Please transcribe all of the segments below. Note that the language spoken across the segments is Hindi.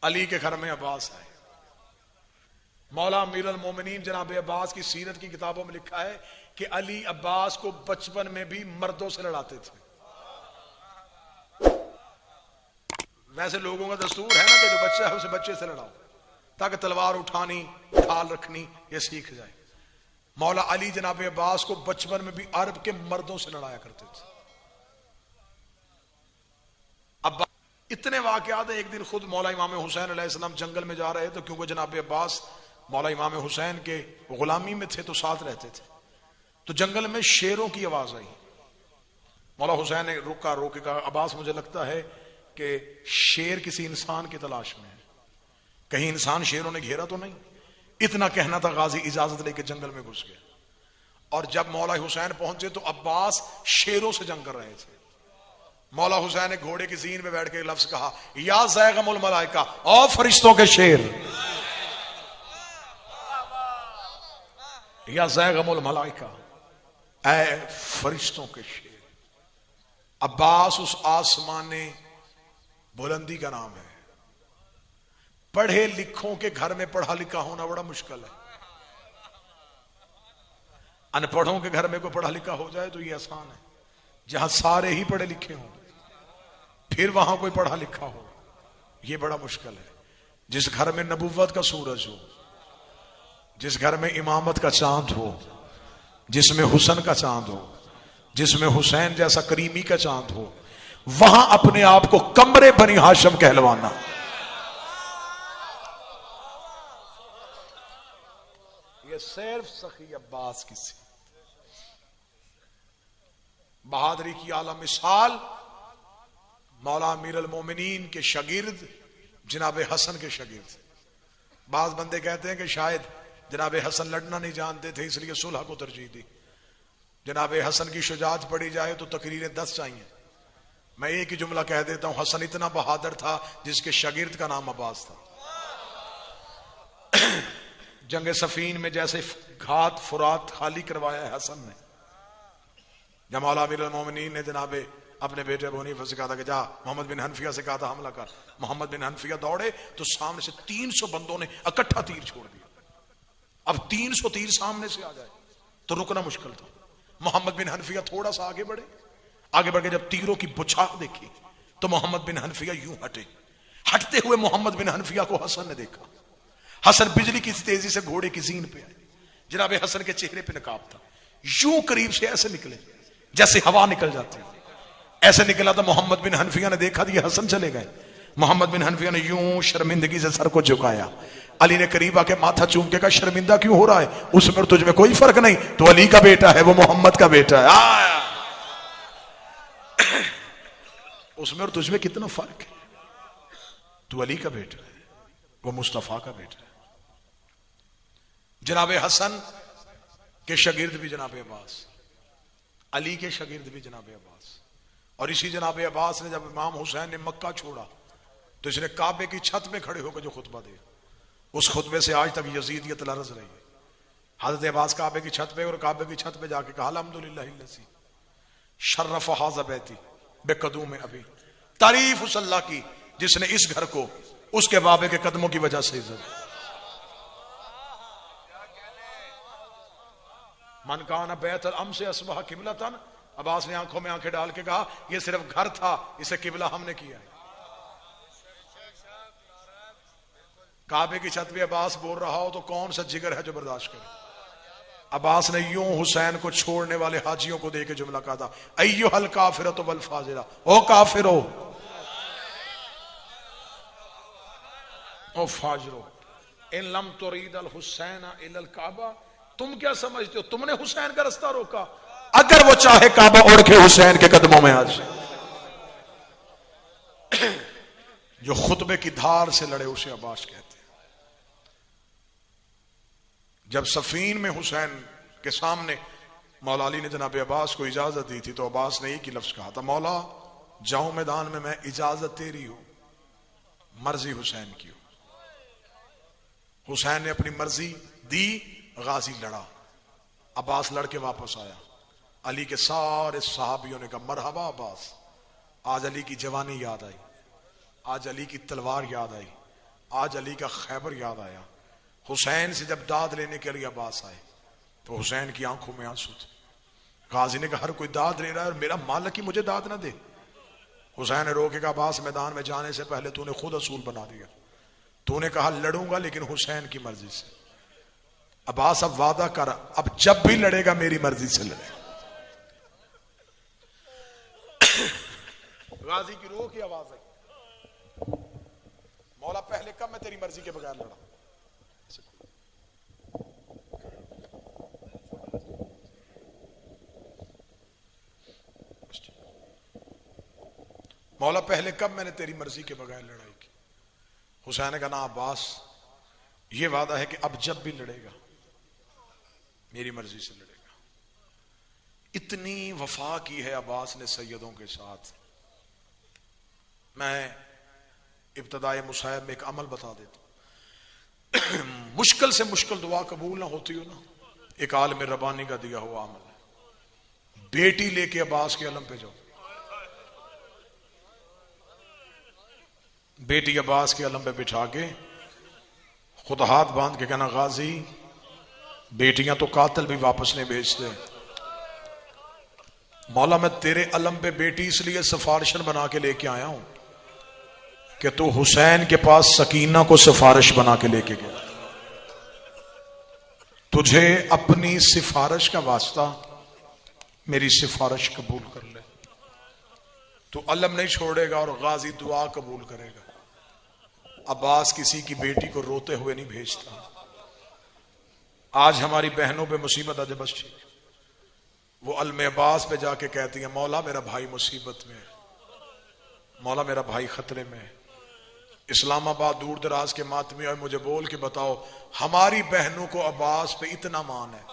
अली के घर में अब्बास आए। मौला अमीर अल मोमिनीन जनाब अब्बास की सीरत की किताबों में लिखा है कि अली अब्बास को बचपन में भी मर्दों से लड़ाते थे। वैसे लोगों का दस्तूर है ना कि जो बच्चा है उसे बच्चे से लड़ाओ ताकि तलवार उठानी, ढाल रखनी ये सीख जाए। मौला अली जनाब अब्बास को बचपन में भी अरब के मर्दों से लड़ाया करते थे। अब इतने वाकयात हैं। एक दिन खुद मौला इमाम हुसैन अलैहिस्सलाम जंगल में जा रहे थे, क्योंकि जनाब अब्बास मौला इमाम हुसैन के गुलामी में थे तो साथ रहते थे। तो जंगल में शेरों की आवाज आई। मौला हुसैन ने रोके कहा, अब्बास मुझे लगता है कि शेर किसी इंसान की तलाश में है, कहीं इंसान शेरों ने घेरा तो नहीं। इतना कहना था, गाजी इजाजत लेके जंगल में घुस गया। और जब मौला हुसैन पहुंचे तो अब्बास शेरों से जंग कर रहे थे। मौला हुसैन ने घोड़े की जीन में बैठ के लफ्ज कहा, या ज़ैगमुल मलाइका, और फरिश्तों के शेर, या ज़ैगमुल मलाइका, ऐ फरिश्तों के शेर। अब्बास उस आसमाने बुलंदी का नाम है। पढ़े लिखों के घर में पढ़ा लिखा होना बड़ा मुश्किल है। अनपढ़ों के घर में कोई पढ़ा लिखा हो जाए तो ये आसान है। जहां सारे ही पढ़े लिखे हों फिर वहां कोई पढ़ा लिखा हो, यह बड़ा मुश्किल है। जिस घर में नबुव्वत का सूरज हो, जिस घर में इमामत का चांद हो, जिसमें हुसन का चांद हो, जिसमें हुसैन जैसा करीमी का चांद हो, वहां अपने आप को कमरे बनी हाशम कहलवाना। यह सिर्फ सखी अब्बास की सी बहादुरी की आला मिसाल मौला अमीर अल मोमिनीन के शागिर्द जनाब हसन के शागिर्द। बाज बंदे कहते हैं कि शायद जनाब हसन लड़ना नहीं जानते थे इसलिए सुलह को तरजीह दी। जनाब हसन की शुजाअत पढ़ी जाए तो तकरीरें 10 चाहिए। मैं एक ही जुमला कह देता हूं, हसन इतना बहादुर था जिसके शागिर्द का नाम अब्बास था। जंग सफीन में जैसे घाट फुरात खाली करवाया है हसन ने, जब मौला अमीर अल मोमिनीन ने जनाब अपने बेटे अबू हनीफा से कहा था कि जा मोहम्मद बिन हनफिया से कहा था हमला कर, मोहम्मद बिन हनफिया दौड़े तो सामने से 300 बंदों ने इकट्ठा तीर छोड़ दिया। अब 300 तीर सामने से आ जाए तो रुकना मुश्किल था। मोहम्मद बिन हनफिया थोड़ा सा आगे बढ़े, आगे बढ़ के जब तीरों की बुछार देखी तो मोहम्मद बिन हनफिया यूं हटे। हटते हुए मोहम्मद बिन हनफिया को हसन ने देखा। हसन बिजली की तेजी से घोड़े की जीन पे आए। जनाब हसन के चेहरे पे नकाब था। यूं करीब से ऐसे निकले जैसे हवा निकल जाती है, ऐसे निकला था। मोहम्मद बिन हनफिया ने देखा ये हसन चले गए। मोहम्मद बिन हनफिया ने यूं शर्मिंदगी से सर को झुकाया। अली ने करीब आके माथा चूम के कहा, शर्मिंदा क्यों हो रहा है? उसमें और तुझ में कोई फर्क नहीं, तो अली का बेटा है, वो मोहम्मद का बेटा है। उसमें और तुझ में कितना फर्क है? तू अली का बेटा है, वो मुस्तफा का बेटा है। जनाब हसन के शागिर्द भी जनाब अब्बास, अली के शागिर्द भी जनाब अब्बास। और इसी जनाब अब्बास ने जब इमाम हुसैन ने मक्का छोड़ा तो इसने काबे की छत में खड़े होकर जो खुतबा दिया, उस खुतबे से आज तक यजीदियत लरज़ रही है। हज़रत अब्बास काबे की छत पे और काबे की छत पे जाके कहा, अल्हम्दुलिल्लाहिल्लज़ी शर्रफ़ हाज़ा बैती बेक़दूम अबी, तारीफ उस अल्लाह की जिसने इस घर को उसके बाबे के कदमों की वजह से इज्जत। मन काना बैतल अम्से अस्बह किबलतन, अब्बास ने आंखों में आंखें डाल के कहा, यह सिर्फ घर था, इसे किबला हमने किया है। काबे की छत पे अब्बास बोल रहा हो तो कौन सा जिगर है जो बर्दाश्त करे? अब्बास ने यूं हुसैन को छोड़ने वाले हाजियों को देके जुमला कहा था, अय्युहल काफिरतु वल फाजिरा, ओ काफिरो ओ फाजिरो इन लम तुरीदल हुसैन इलल काबा, तुम क्या समझते हो तुमने हुसैन का रास्ता रोका? अगर वो चाहे काबा उड़ के हुसैन के कदमों में आ जाए। जो खुतबे की धार से लड़े उसे अब्बास कहते हैं। जब सफीन में हुसैन के सामने मौला अली ने जनाब अब्बास को इजाजत दी थी तो अब्बास ने एक ही लफ्ज कहा था, मौला जाऊं मैदान में, मैं इजाजत तेरी हो, मर्जी हुसैन की हो। हुसैन ने अपनी मर्जी दी, गाजी लड़ा, अब्बास लड़के वापस आया। अली के सारे सहाबियों ने कहा, मरहबा अब्बास, आज अली की जवानी याद आई, आज अली की तलवार याद आई, आज अली का खैबर याद आया। हुसैन से जब दाद लेने के लिए अब्बास आए तो हुसैन की आंखों में आंसू थे। गाजी ने कहा हर कोई दाद ले रहा है और मेरा मालिक ही मुझे दाद ना दे। हुसैन ने रोके कहा अब्बास मैदान में जाने से पहले तूने खुद असूल बना दिया। तूने कहा लड़ूंगा लेकिन हुसैन की मर्जी से। अब्बास अब वादा कर, अब जब भी लड़ेगा मेरी मर्जी से लड़ेगा। गाजी की रूह की आवाज आई, मौला पहले कब मैं तेरी मर्जी के बगैर लड़ा। मौला पहले कब मैंने तेरी मर्जी के बगैर लड़ाई की। हुसैन का नाम अब्बास, ये वादा है कि अब जब भी लड़ेगा मेरी मर्जी से लड़ेगा। इतनी वफा की है अब्बास ने सैयदों के साथ। मैं इब्तदाए मुसाहिब में एक अमल बता देता हूं। मुश्किल से मुश्किल दुआ कबूल ना होती हो ना, एक आलिम रब्बानी का दिया हुआ अमल है। बेटी लेके अब्बास के अलम पे जाओ, बेटी अब्बास के अलम पे बिठा के खुद हाथ बांध के कहना गाजी बेटियां तो कातिल भी वापस नहीं भेजते। मौला मैं तेरे अलम पे बेटी इसलिए सिफारिशन बना के लेके आया हूं कि तू हुसैन के पास सकीना को सिफारिश बना के लेके गया। तुझे अपनी सिफारिश का वास्ता मेरी सिफारिश कबूल कर ले। तू अलम नहीं छोड़ेगा और गाजी दुआ कबूल करेगा। अब्बास किसी की बेटी को रोते हुए नहीं भेजता। आज हमारी बहनों पे मुसीबत आ जाए बस ठीक, वो अलम अब्बास पे जाके कहती है मौला मेरा भाई मुसीबत में है, मौला मेरा भाई खतरे में है। इस्लामाबाद दूर दराज के मातमी और मुझे बोल के बताओ हमारी बहनों को अब्बास पे इतना मान है।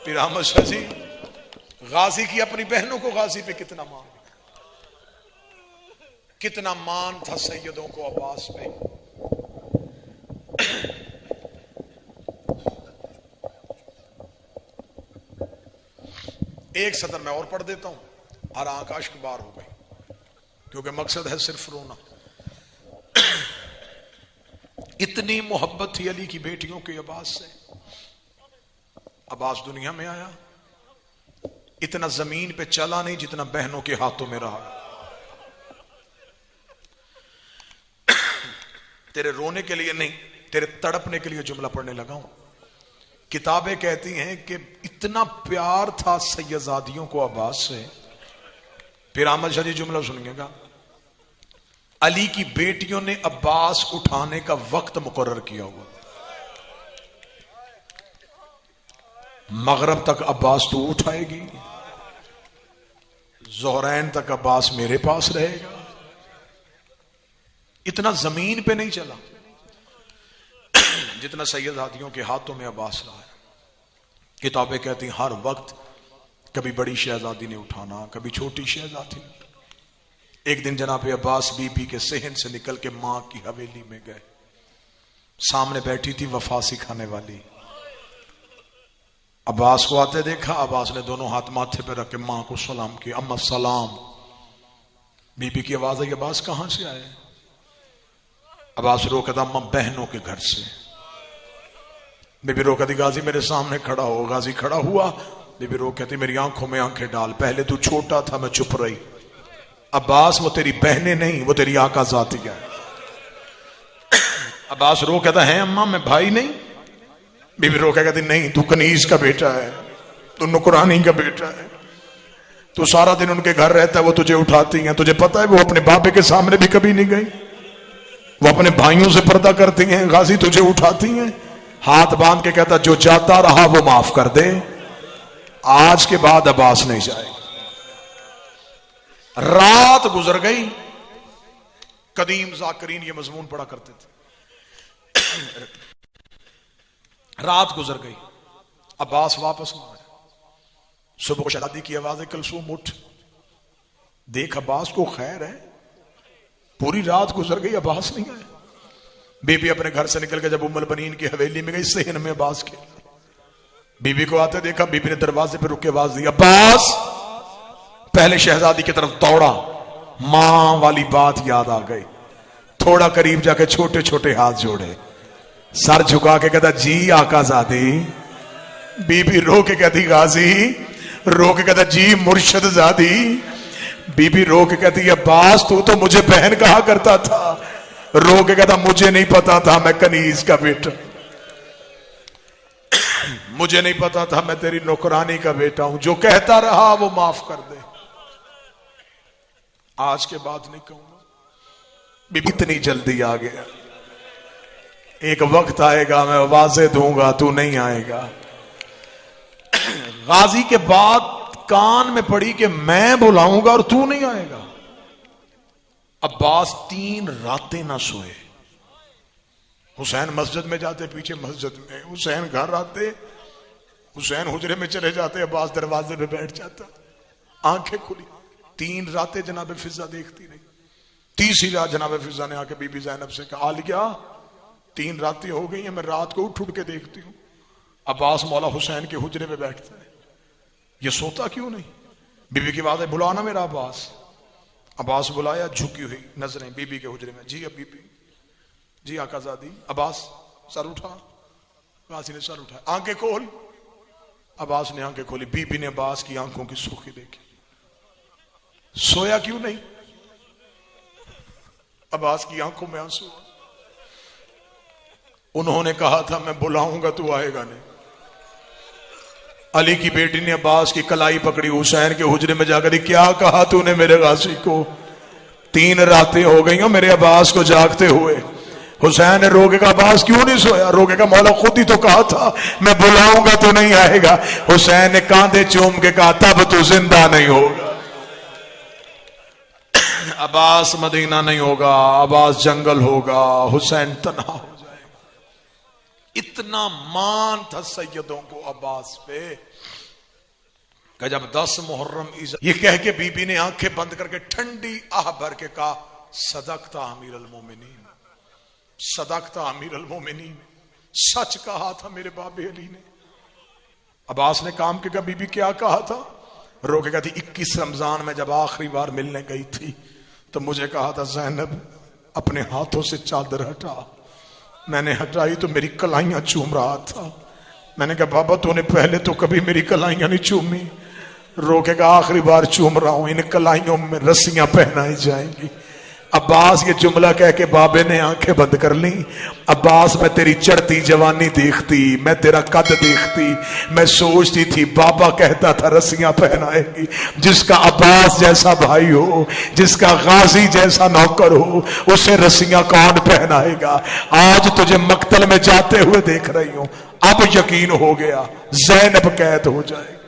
फिर अहमद शाह जी गाजी की अपनी बहनों को गाजी पे कितना मान, कितना मान था सैयदों को अब्बास पे। एक सदर मैं और पढ़ देता हूं और आंख अश्कबार हो गई क्योंकि मकसद है सिर्फ रोना। इतनी मोहब्बत थी अली की बेटियों के अब्बास से। अब्बास दुनिया में आया, इतना जमीन पे चला नहीं जितना बहनों के हाथों में रहा। तेरे रोने के लिए नहीं, तेरे तड़पने के लिए जुमला पढ़ने लगा हूं। किताबें कहती हैं कि इतना प्यार था सैयदादियों को अब्बास से। फिर अहमद शाह जी जुमला सुनिएगा, अली की बेटियों ने अब्बास उठाने का वक्त मुकर्रर किया हुआ। मगरब तक अब्बास तू उठाएगी, जोहरैन तक अब्बास मेरे पास रहेगा। इतना जमीन पे नहीं चला जितना सैयदादियों के हाथों में अब्बास रहा है। किताबें कहती हर वक्त कभी बड़ी शहजादी ने उठाना, कभी छोटी शहजादी ने। एक दिन जनाब अब्बास बीबी के सेहन से निकल के मां की हवेली में गए। सामने बैठी थी वफा सिखाने वाली। अब्बास को आते देखा, अब्बास ने दोनों हाथ माथे पर रख के मां को सलाम किया, अम्मा सलाम। बीबी की आवाज आई, अब्बास कहां से आए? अब्बास रोका था, अम्मा बहनों के घर से। बीबी रोका थी, गाजी मेरे सामने खड़ा हो। गाजी खड़ा हुआ। बीबी रो कहती मेरी आंखों में आंखें डाल, पहले तू छोटा था मैं चुप रही। अब्बास वो तेरी बहनें नहीं, वो तेरी आका जाती है। अब्बास रो कहता है अम्मा मैं भाई नहीं। बीबी रो कहती नहीं तू कनीज का बेटा है, तू नुकरानी का बेटा है, तू सारा दिन उनके घर रहता है, वो तुझे उठाती हैं। तुझे पता है वो अपने बापे के सामने भी कभी नहीं गई, वो अपने भाइयों से पर्दा करती हैं। गाजी तुझे उठाती हैं। हाथ बांध के कहता जो जाता रहा वो माफ कर दे, आज के बाद अब्बास नहीं जाएगा। रात गुजर गई। कदीम जाकिरीन ये मजमून पढ़ा करते थे। रात गुजर गई, अब्बास वापस ना आया। सुबह को शहजादी की आवाज है, कलसूम उठ देख अब्बास को खैर है। पूरी रात गुजर गई, अब्बास नहीं आया। बीबी अपने घर से निकल के जब उम्मुल बनीन की हवेली में गई, सेहन में अब्बास के। बीबी को आते देखा, बीबी ने दरवाजे पे रुक के आवाज दी, अब्बास। पहले शहजादी की तरफ दौड़ा, मां वाली बात याद आ गई। थोड़ा करीब जाके छोटे छोटे हाथ जोड़े, सर झुका के कहता जी आकाज़ादी। बीबी रो के कहती गाजी, रो के कहता जी मुर्शद ज़ादी। बीबी रो के कहती अब्बास तू तो मुझे बहन कहा करता था। रो के कहता मुझे नहीं पता था मैं कनीज का बेटा, मुझे नहीं पता था मैं तेरी नौकरानी का बेटा हूं, जो कहता रहा वो माफ कर दे, आज के बाद नहीं कहूंगा। बीबी इतनी जल्दी आ गया, एक वक्त आएगा मैं आवाजें दूंगा तू नहीं आएगा। गाजी के बाद कान में पड़ी कि मैं बुलाऊंगा और तू नहीं आएगा। अब्बास 3 रातें ना सोए। हुसैन मस्जिद में जाते, पीछे मस्जिद में, हुसैन घर आते, हुसैन हुजरे में चले जाते, अब्बास दरवाजे पे बैठ जाता, आंखें खुली। 3 रातें जनाब फिजा देखती नहीं। तीसरी रात जनाब फिजा ने आके बीबी ज़ैनब से कहा आलिया 3 रातें हो गई हैं, मैं रात को उठ उठ के देखती हूं अब्बास मौला हुसैन के हुजरे में बैठता है, ये सोता क्यों नहीं? बीबी की बात है, बुलाना मेरा अब्बास। अब्बास बुलाया, झुकी हुई नजरें बीबी के हुजरे में। जी अब बीबी, जी आकाज़ादी। अब्बास सर उठा, गाजी ने सर उठाया। आंखें खोल, अब्बास ने आंखें खोली। बीबी ने अब्बास की आंखों की सुर्खी देखी। सोया क्यों नहीं? अब्बास की आंखों में आंसू। उन्होंने कहा था मैं बुलाऊंगा तू आएगा नहीं। अली की बेटी ने अब्बास की कलाई पकड़ी, हुसैन के हुजरे में जाकर क्या कहा तूने मेरे गाजी को? 3 रातें हो गई हो मेरे अब्बास को जागते हुए। हुसैन ने रोके का अब्बास क्यों नहीं सोया? रोके का मौला खुद ही तो कहा था मैं बुलाऊंगा तो नहीं आएगा। हुसैन ने कांधे चूम के कहा तब तो जिंदा नहीं होगा। अब्बास मदीना नहीं होगा, अब्बास जंगल होगा, हुसैन तन्हा हो जाएगा। इतना मान था सैयदों को अब्बास पे कि जब 10 मुहर्रम ये कह के बीबी ने आंखें बंद करके ठंडी आह भर के कहा सदकता अमीर अल मोमिनीन, सदकता अमीर अल मोमिनीन, सच कहा था मेरे बाबे अली ने। अब्बास ने काम के कहा बीबी क्या कहा था? रो के कहती 21 रमजान में जब आखिरी बार मिलने गई थी तो मुझे कहा था ज़ैनब अपने हाथों से चादर हटा। मैंने हटाई तो मेरी कलाइयां चूम रहा था। मैंने कहा बाबा तूने पहले तो कभी मेरी कलाइयां नहीं चूमी। रोके का आखिरी बार चूम रहा हूं, इन कलाइयों में रस्सियां पहनाई जाएंगी। अब्बास ये जुमला कह के बाबे ने आंखें बंद कर ली। अब्बास मैं तेरी चढ़ती जवानी देखती, मैं तेरा कद देखती, मैं सोचती थी बाबा कहता था रस्सियां पहनाएगी। जिसका अब्बास जैसा भाई हो, जिसका गाजी जैसा नौकर हो, उसे रस्सियां कौन पहनाएगा? आज तुझे मक्तल में जाते हुए देख रही हूं, अब यकीन हो गया ज़ैनब कैद हो जाएगी।